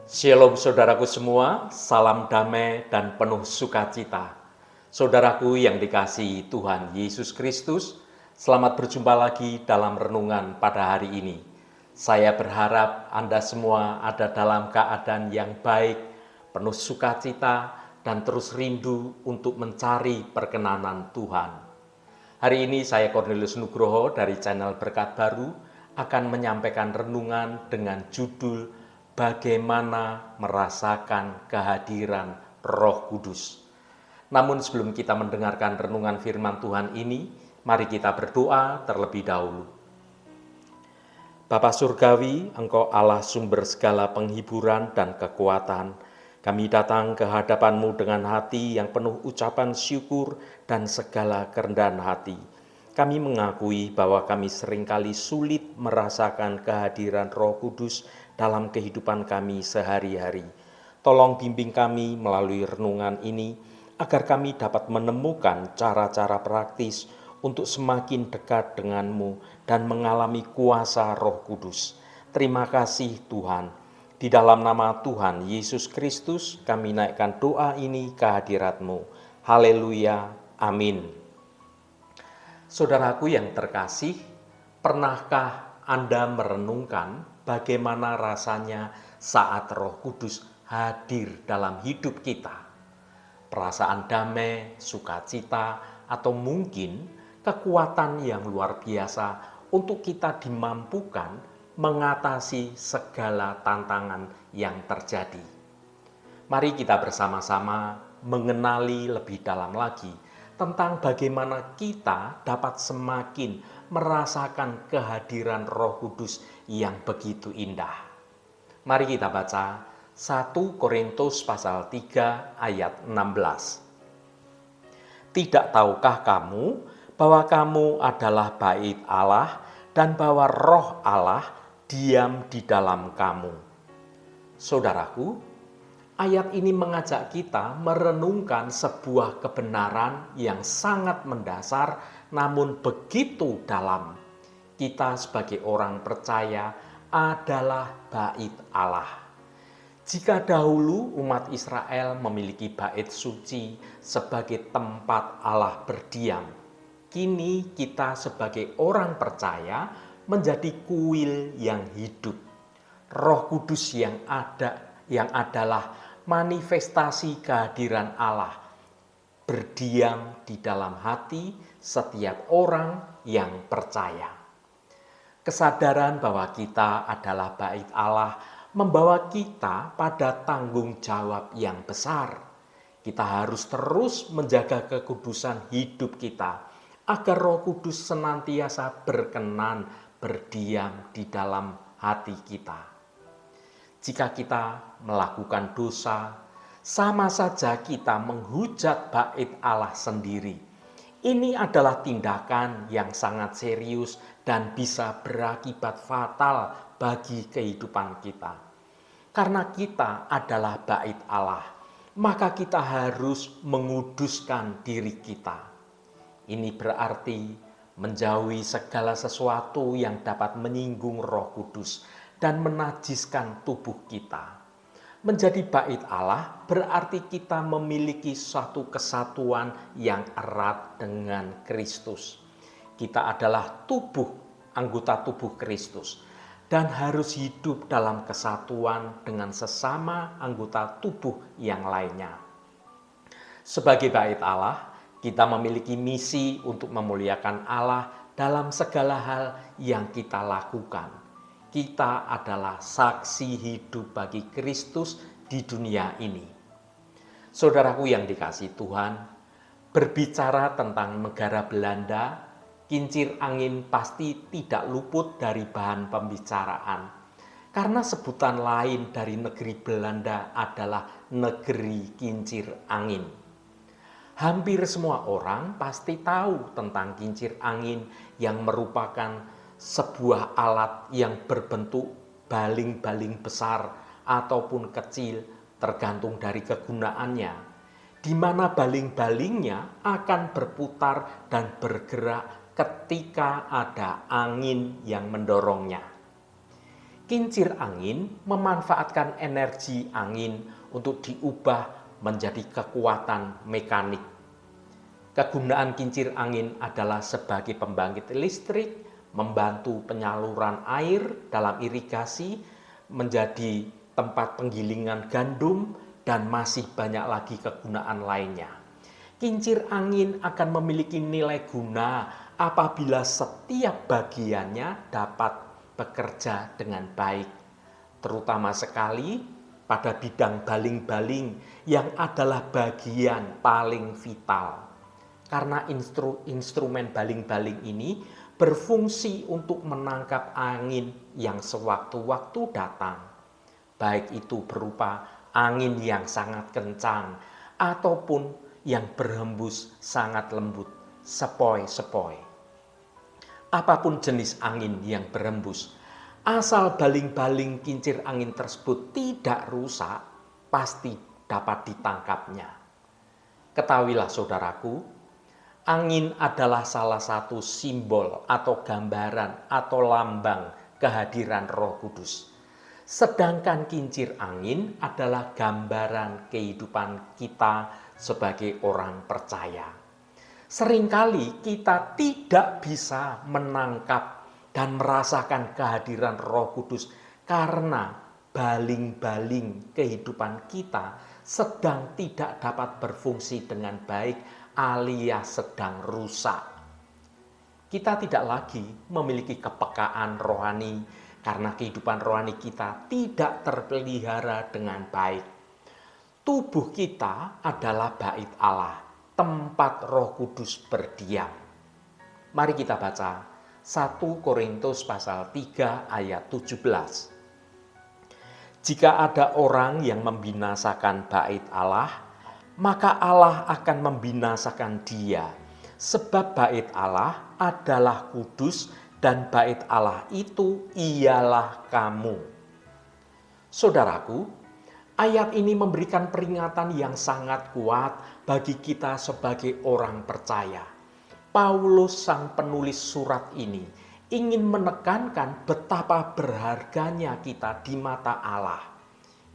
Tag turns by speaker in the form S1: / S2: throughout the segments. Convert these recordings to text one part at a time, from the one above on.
S1: Shalom saudaraku semua, salam damai dan penuh sukacita. Saudaraku yang dikasihi Tuhan Yesus Kristus, selamat berjumpa lagi dalam renungan pada hari ini. Saya berharap Anda semua ada dalam keadaan yang baik, penuh sukacita, dan terus rindu untuk mencari perkenanan Tuhan. Hari ini saya Cornelius Nugroho dari channel Berkat Baru akan menyampaikan renungan dengan judul Bagaimana merasakan kehadiran Roh Kudus. Namun sebelum kita mendengarkan renungan firman Tuhan ini, mari kita berdoa terlebih dahulu. Bapa Surgawi, Engkau Allah sumber segala penghiburan dan kekuatan. Kami datang ke hadapan-Mu dengan hati yang penuh ucapan syukur dan segala kerendahan hati. Kami mengakui bahwa kami seringkali sulit merasakan kehadiran Roh Kudus dalam kehidupan kami sehari-hari. Tolong bimbing kami melalui renungan ini, agar kami dapat menemukan cara-cara praktis untuk semakin dekat dengan-Mu dan mengalami kuasa Roh Kudus. Terima kasih Tuhan. Di dalam nama Tuhan Yesus Kristus, kami naikkan doa ini ke hadirat-Mu. Haleluya, amin. Saudaraku yang terkasih, pernahkah Anda merenungkan bagaimana rasanya saat Roh Kudus hadir dalam hidup kita? Perasaan damai, sukacita, atau mungkin kekuatan yang luar biasa untuk kita dimampukan mengatasi segala tantangan yang terjadi. Mari kita bersama-sama mengenali lebih dalam lagi tentang bagaimana kita dapat semakin merasakan kehadiran Roh Kudus yang begitu indah. Mari kita baca 1 Korintus pasal 3 ayat 16. Tidak tahukah kamu bahwa kamu adalah bait Allah dan bahwa Roh Allah diam di dalam kamu? Saudaraku, ayat ini mengajak kita merenungkan sebuah kebenaran yang sangat mendasar namun begitu dalam. Kita sebagai orang percaya adalah bait Allah. Jika dahulu umat Israel memiliki bait suci sebagai tempat Allah berdiam, kini kita sebagai orang percaya menjadi kuil yang hidup. Roh Kudus yang adalah manifestasi kehadiran Allah berdiam di dalam hati setiap orang yang percaya. Kesadaran bahwa kita adalah bait Allah membawa kita pada tanggung jawab yang besar. Kita harus terus menjaga kekudusan hidup kita agar Roh Kudus senantiasa berkenan berdiam di dalam hati kita. Jika kita melakukan dosa, sama saja kita menghujat bait Allah sendiri. Ini adalah tindakan yang sangat serius dan bisa berakibat fatal bagi kehidupan kita. Karena kita adalah bait Allah, maka kita harus menguduskan diri kita. Ini berarti menjauhi segala sesuatu yang dapat menyinggung Roh Kudus dan menajiskan tubuh kita. Menjadi bait Allah berarti kita memiliki suatu kesatuan yang erat dengan Kristus. Kita adalah anggota tubuh Kristus, dan harus hidup dalam kesatuan dengan sesama anggota tubuh yang lainnya. Sebagai bait Allah, kita memiliki misi untuk memuliakan Allah dalam segala hal yang kita lakukan. Kita adalah saksi hidup bagi Kristus di dunia ini. Saudaraku yang dikasihi Tuhan, berbicara tentang negara Belanda, kincir angin pasti tidak luput dari bahan pembicaraan. Karena sebutan lain dari negeri Belanda adalah negeri kincir angin. Hampir semua orang pasti tahu tentang kincir angin yang merupakan sebuah alat yang berbentuk baling-baling besar ataupun kecil tergantung dari kegunaannya, di mana baling-balingnya akan berputar dan bergerak ketika ada angin yang mendorongnya. Kincir angin memanfaatkan energi angin untuk diubah menjadi kekuatan mekanik. Kegunaan kincir angin adalah sebagai pembangkit listrik, membantu penyaluran air dalam irigasi, menjadi tempat penggilingan gandum, dan masih banyak lagi kegunaan lainnya. Kincir angin akan memiliki nilai guna apabila setiap bagiannya dapat bekerja dengan baik, terutama sekali pada bidang baling-baling yang adalah bagian paling vital. Karena instrumen baling-baling ini berfungsi untuk menangkap angin yang sewaktu-waktu datang, baik itu berupa angin yang sangat kencang ataupun yang berhembus sangat lembut, sepoi-sepoi. Apapun jenis angin yang berhembus, asal baling-baling kincir angin tersebut tidak rusak, pasti dapat ditangkapnya. Ketahuilah saudaraku, angin adalah salah satu simbol atau gambaran atau lambang kehadiran Roh Kudus. Sedangkan kincir angin adalah gambaran kehidupan kita sebagai orang percaya. Seringkali kita tidak bisa menangkap dan merasakan kehadiran Roh Kudus karena baling-baling kehidupan kita sedang tidak dapat berfungsi dengan baik alias sedang rusak. Kita tidak lagi memiliki kepekaan rohani karena kehidupan rohani kita tidak terpelihara dengan baik. Tubuh kita adalah bait Allah, tempat Roh Kudus berdiam. Mari kita baca 1 Korintus pasal 3 ayat 17. Jika ada orang yang membinasakan bait Allah, maka Allah akan membinasakan dia, sebab bait Allah adalah kudus dan bait Allah itu ialah kamu. Saudaraku, ayat ini memberikan peringatan yang sangat kuat bagi kita sebagai orang percaya. Paulus sang penulis surat ini ingin menekankan betapa berharganya kita di mata Allah.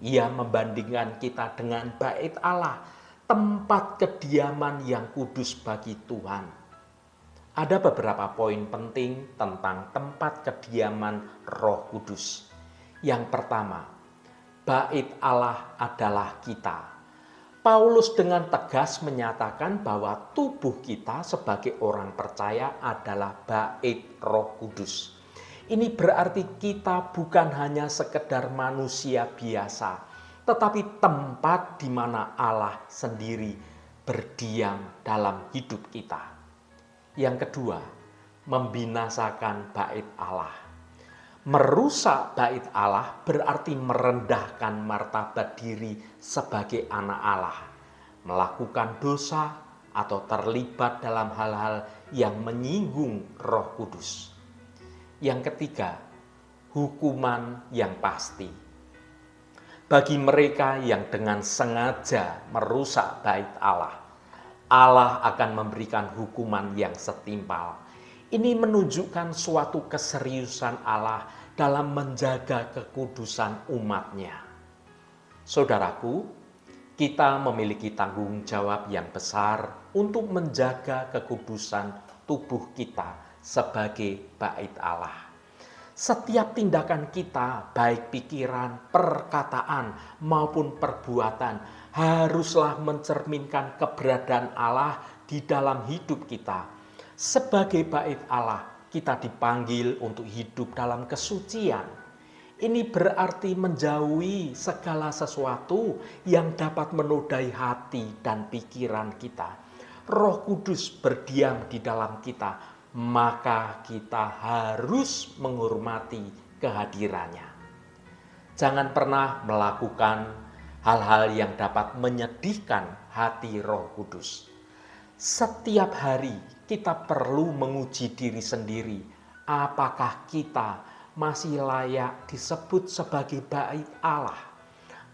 S1: Ia membandingkan kita dengan bait Allah, tempat kediaman yang kudus bagi Tuhan. Ada beberapa poin penting tentang tempat kediaman Roh Kudus. Yang pertama, bait Allah adalah kita. Paulus dengan tegas menyatakan bahwa tubuh kita sebagai orang percaya adalah bait Roh Kudus. Ini berarti kita bukan hanya sekedar manusia biasa, tetapi tempat di mana Allah sendiri berdiam dalam hidup kita. Yang kedua, membinasakan bait Allah. Merusak bait Allah berarti merendahkan martabat diri sebagai anak Allah, melakukan dosa atau terlibat dalam hal-hal yang menyinggung Roh Kudus. Yang ketiga, hukuman yang pasti. Bagi mereka yang dengan sengaja merusak bait Allah, Allah akan memberikan hukuman yang setimpal. Ini menunjukkan suatu keseriusan Allah dalam menjaga kekudusan umat-Nya. Saudaraku, kita memiliki tanggung jawab yang besar untuk menjaga kekudusan tubuh kita sebagai bait Allah. Setiap tindakan kita, baik pikiran, perkataan, maupun perbuatan, haruslah mencerminkan keberadaan Allah di dalam hidup kita. Sebagai bait Allah, kita dipanggil untuk hidup dalam kesucian. Ini berarti menjauhi segala sesuatu yang dapat menodai hati dan pikiran kita. Roh Kudus berdiam di dalam kita, maka kita harus menghormati kehadirannya. Jangan pernah melakukan hal-hal yang dapat menyedihkan hati Roh Kudus. Setiap hari kita perlu menguji diri sendiri, apakah kita masih layak disebut sebagai bait Allah?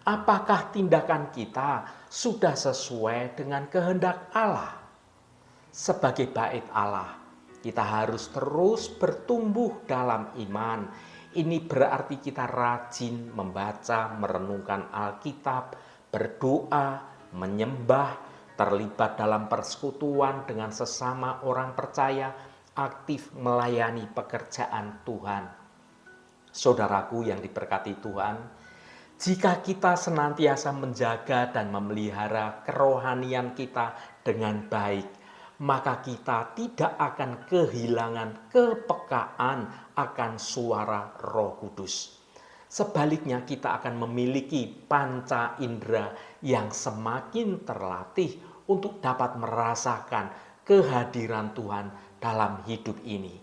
S1: Apakah tindakan kita sudah sesuai dengan kehendak Allah? Sebagai bait Allah, kita harus terus bertumbuh dalam iman. Ini berarti kita rajin membaca, merenungkan Alkitab, berdoa, menyembah, terlibat dalam persekutuan dengan sesama orang percaya, aktif melayani pekerjaan Tuhan. Saudaraku yang diberkati Tuhan, jika kita senantiasa menjaga dan memelihara kerohanian kita dengan baik, maka kita tidak akan kehilangan kepekaan akan suara Roh Kudus. Sebaliknya kita akan memiliki panca indera yang semakin terlatih untuk dapat merasakan kehadiran Tuhan dalam hidup ini.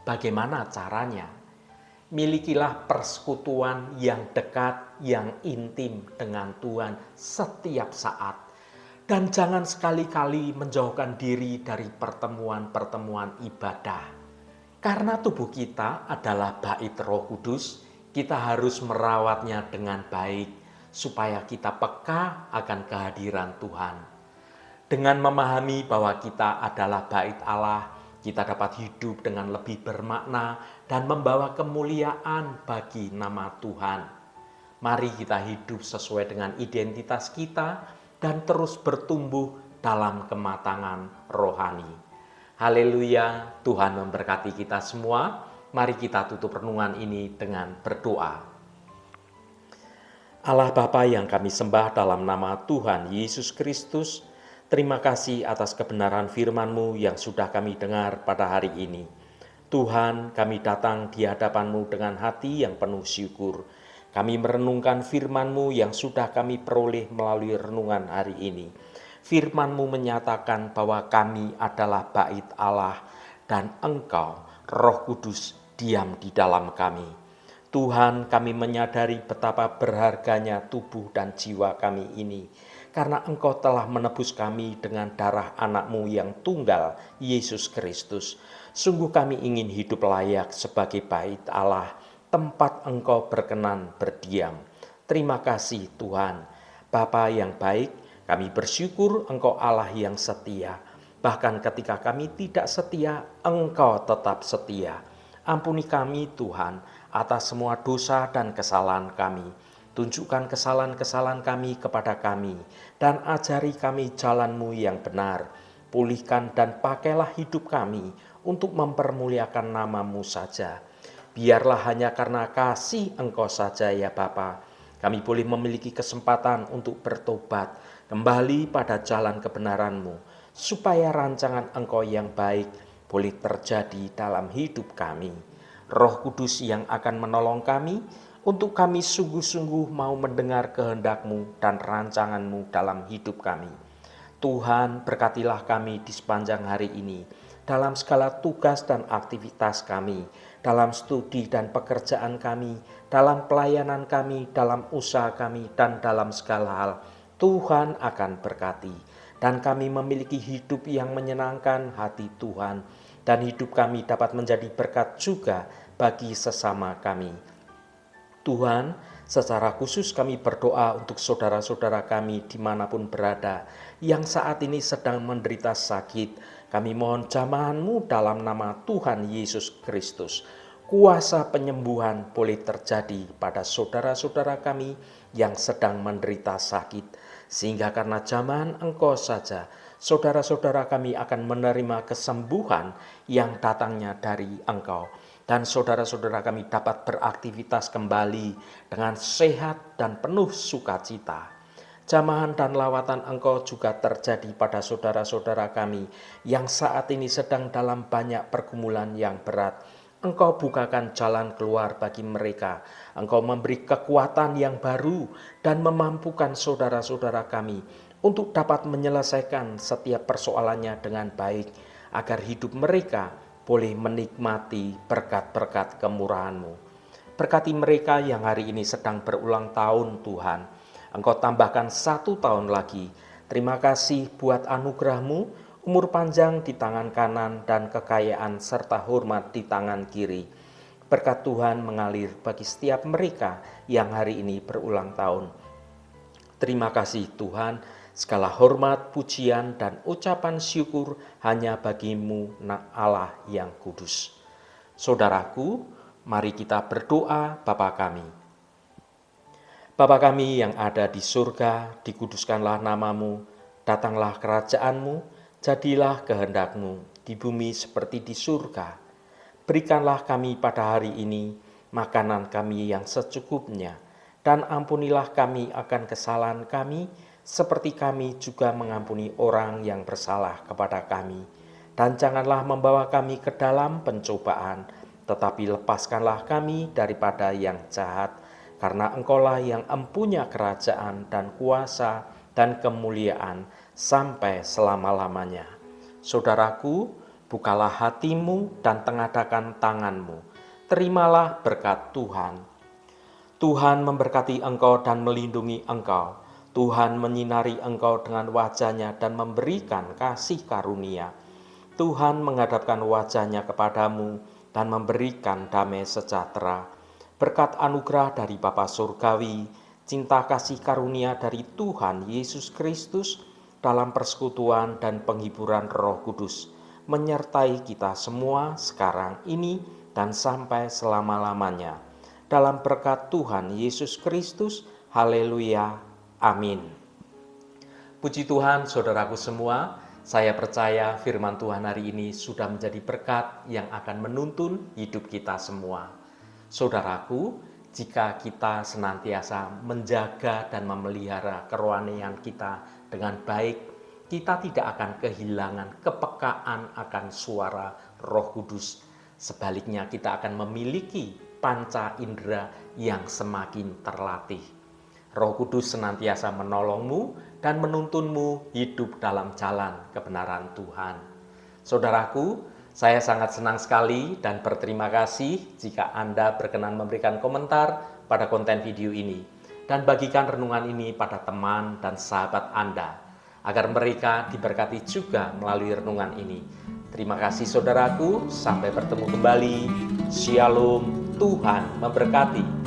S1: Bagaimana caranya? Milikilah persekutuan yang dekat, yang intim dengan Tuhan setiap saat. Dan jangan sekali-kali menjauhkan diri dari pertemuan-pertemuan ibadah. Karena tubuh kita adalah bait Roh Kudus, kita harus merawatnya dengan baik, supaya kita peka akan kehadiran Tuhan. Dengan memahami bahwa kita adalah bait Allah, kita dapat hidup dengan lebih bermakna dan membawa kemuliaan bagi nama Tuhan. Mari kita hidup sesuai dengan identitas kita dan terus bertumbuh dalam kematangan rohani. Haleluya, Tuhan memberkati kita semua. Mari kita tutup renungan ini dengan berdoa. Allah Bapa yang kami sembah dalam nama Tuhan Yesus Kristus, terima kasih atas kebenaran firman-Mu yang sudah kami dengar pada hari ini. Tuhan, kami datang di hadapan-Mu dengan hati yang penuh syukur. Kami merenungkan firman-Mu yang sudah kami peroleh melalui renungan hari ini. Firman-Mu menyatakan bahwa kami adalah bait Allah dan Engkau, Roh Kudus, diam di dalam kami. Tuhan, kami menyadari betapa berharganya tubuh dan jiwa kami ini, karena Engkau telah menebus kami dengan darah anak-Mu yang tunggal, Yesus Kristus. Sungguh kami ingin hidup layak sebagai bait Allah, tempat Engkau berkenan berdiam. Terima kasih Tuhan, Bapa yang baik, kami bersyukur Engkau Allah yang setia. Bahkan ketika kami tidak setia, Engkau tetap setia. Ampuni kami Tuhan atas semua dosa dan kesalahan kami. Tunjukkan kesalahan-kesalahan kami kepada kami, dan ajari kami jalan-Mu yang benar. Pulihkan dan pakailah hidup kami untuk mempermuliakan nama-Mu saja. Biarlah hanya karena kasih Engkau saja ya Bapa, kami boleh memiliki kesempatan untuk bertobat, kembali pada jalan kebenaran-Mu, supaya rancangan Engkau yang baik boleh terjadi dalam hidup kami. Roh Kudus yang akan menolong kami, untuk kami sungguh-sungguh mau mendengar kehendak-Mu dan rancangan-Mu dalam hidup kami. Tuhan, berkatilah kami di sepanjang hari ini, dalam segala tugas dan aktivitas kami, dalam studi dan pekerjaan kami, dalam pelayanan kami, dalam usaha kami, dan dalam segala hal. Tuhan akan berkati, dan kami memiliki hidup yang menyenangkan hati Tuhan, dan hidup kami dapat menjadi berkat juga bagi sesama kami. Tuhan, secara khusus kami berdoa untuk saudara-saudara kami dimanapun berada, yang saat ini sedang menderita sakit. Kami mohon jamahan-Mu dalam nama Tuhan Yesus Kristus. Kuasa penyembuhan boleh terjadi pada saudara-saudara kami yang sedang menderita sakit. Sehingga karena jamahan Engkau saja, saudara-saudara kami akan menerima kesembuhan yang datangnya dari Engkau. Dan saudara-saudara kami dapat beraktivitas kembali dengan sehat dan penuh sukacita. Jamahan dan lawatan Engkau juga terjadi pada saudara-saudara kami yang saat ini sedang dalam banyak pergumulan yang berat. Engkau bukakan jalan keluar bagi mereka. Engkau memberi kekuatan yang baru dan memampukan saudara-saudara kami untuk dapat menyelesaikan setiap persoalannya dengan baik, agar hidup mereka boleh menikmati berkat-berkat kemurahan-Mu. Berkati mereka yang hari ini sedang berulang tahun Tuhan. Engkau tambahkan 1 tahun lagi. Terima kasih buat anugerah-Mu, umur panjang di tangan kanan dan kekayaan serta hormat di tangan kiri. Berkat Tuhan mengalir bagi setiap mereka yang hari ini berulang tahun. Terima kasih Tuhan. Segala hormat, pujian, dan ucapan syukur hanya bagi-Mu, Allah yang kudus. Saudaraku, Mari kita berdoa. Bapa kami. Bapa kami yang ada di surga, dikuduskanlah namamu, datanglah kerajaanmu, jadilah kehendak-Mu di bumi seperti di surga. Berikanlah kami pada hari ini makanan kami yang secukupnya, dan ampunilah kami akan kesalahan kami, seperti kami juga mengampuni orang yang bersalah kepada kami. Dan janganlah membawa kami ke dalam pencobaan, tetapi lepaskanlah kami daripada yang jahat, karena Engkaulah yang empunya kerajaan dan kuasa dan kemuliaan sampai selama-lamanya. Saudaraku, bukalah hatimu dan tengadakan tanganmu. Terimalah berkat Tuhan. Tuhan memberkati engkau dan melindungi engkau. Tuhan menyinari engkau dengan wajah-Nya dan memberikan kasih karunia. Tuhan menghadapkan wajah-Nya kepadamu dan memberikan damai sejahtera. Berkat anugerah dari Bapa Surgawi, cinta kasih karunia dari Tuhan Yesus Kristus, dalam persekutuan dan penghiburan Roh Kudus, menyertai kita semua sekarang ini dan sampai selama-lamanya. Dalam berkat Tuhan Yesus Kristus, haleluya, amin. Puji Tuhan, saudaraku semua, saya percaya firman Tuhan hari ini sudah menjadi berkat yang akan menuntun hidup kita semua. Saudaraku, jika kita senantiasa menjaga dan memelihara kerohanian kita dengan baik, kita tidak akan kehilangan kepekaan akan suara Roh Kudus. Sebaliknya, kita akan memiliki panca indera yang semakin terlatih. Roh Kudus senantiasa menolongmu dan menuntunmu hidup dalam jalan kebenaran Tuhan. Saudaraku, saya sangat senang sekali dan berterima kasih jika Anda berkenan memberikan komentar pada konten video ini dan bagikan renungan ini pada teman dan sahabat Anda, agar mereka diberkati juga melalui renungan ini. Terima kasih saudaraku, sampai bertemu kembali. Shalom, Tuhan memberkati.